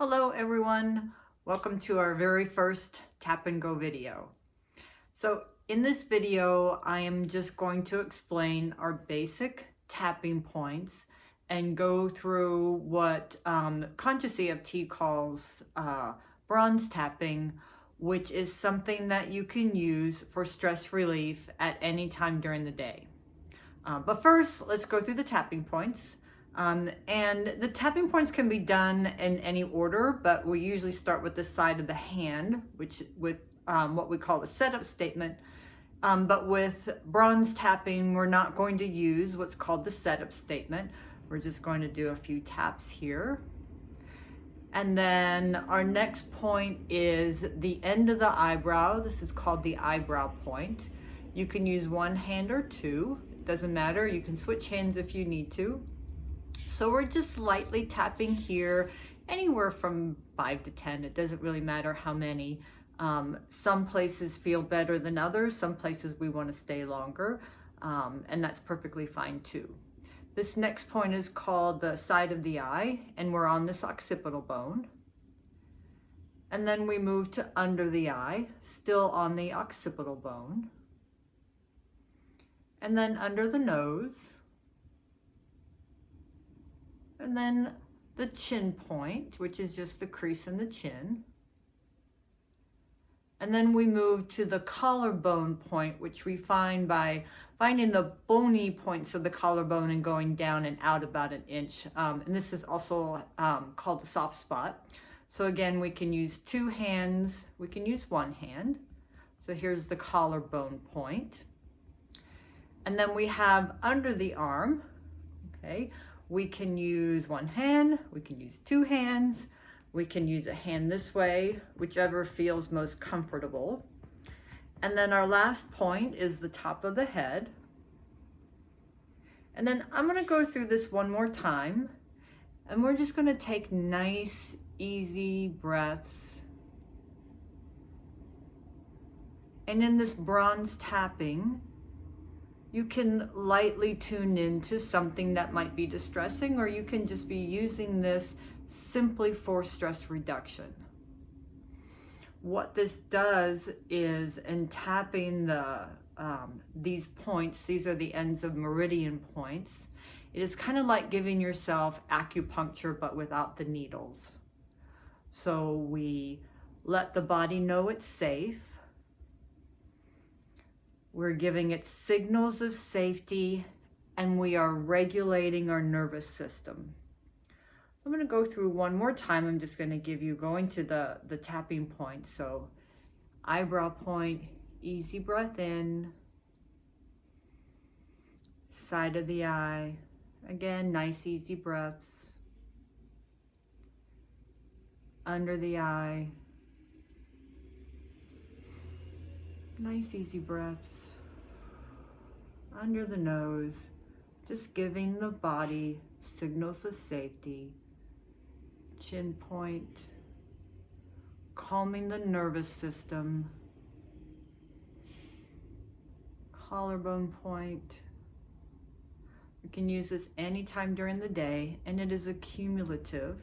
Hello everyone, welcome to our very first tap and go video. So in this video, I am just going to explain our basic tapping points and go through what Conscious EFT calls bronze tapping, which is something that you can use for stress relief at any time during the day. But first, let's go through the tapping points. And the tapping points can be done in any order, but we usually start with the side of the hand, which with what we call the setup statement. But with bronze tapping, we're not going to use what's called the setup statement. We're just going to do a few taps here. And then our next point is the end of the eyebrow. This is called the eyebrow point. You can use one hand or two. It doesn't matter. You can switch hands if you need to. So we're just lightly tapping here, anywhere from 5 to 10. It doesn't really matter how many. Some places feel better than others. Some places we want to stay longer, and that's perfectly fine too. This next point is called the side of the eye, and we're on this occipital bone. And then we move to under the eye, still on the occipital bone. And then under the nose. And then the chin point, which is just the crease in the chin. And then we move to the collarbone point, which we find by finding the bony points of the collarbone and going down and out about an inch. And this is also called the soft spot. So again, we can use two hands. We can use one hand. So here's the collarbone point. And then we have under the arm, okay? We can use one hand, we can use two hands, we can use a hand this way, whichever feels most comfortable. And then our last point is the top of the head. And then I'm going to go through this one more time, and we're just going to take nice, easy breaths. And in this bronze tapping, you can lightly tune into something that might be distressing, or you can just be using this simply for stress reduction. What this does is, in tapping these points, these are the ends of meridian points, it is kind of like giving yourself acupuncture but without the needles. So we let the body know it's safe. We're giving it signals of safety, and we are regulating our nervous system. I'm going to go through one more time. I'm just going to give you going to the tapping point. So eyebrow point, easy breath in, side of the eye, again, nice easy breaths, under the eye, nice easy breaths, under the nose, just giving the body signals of safety, chin point, calming the nervous system, collarbone point. We can use this anytime during the day, and it is accumulative.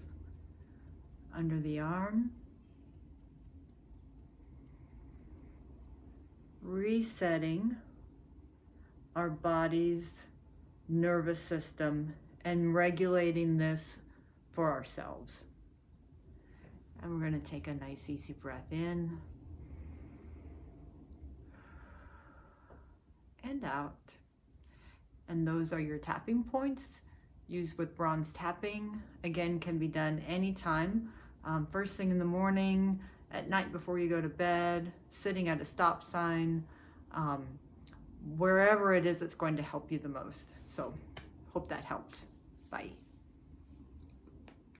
Under the arm, resetting our body's nervous system and regulating this for ourselves. And we're going to take a nice easy breath in and out. And those are your tapping points used with bronze tapping. Again, can be done anytime, first thing in the morning, at night before you go to bed, sitting at a stop sign, wherever it is that's going to help you the most. So hope that helps. Bye.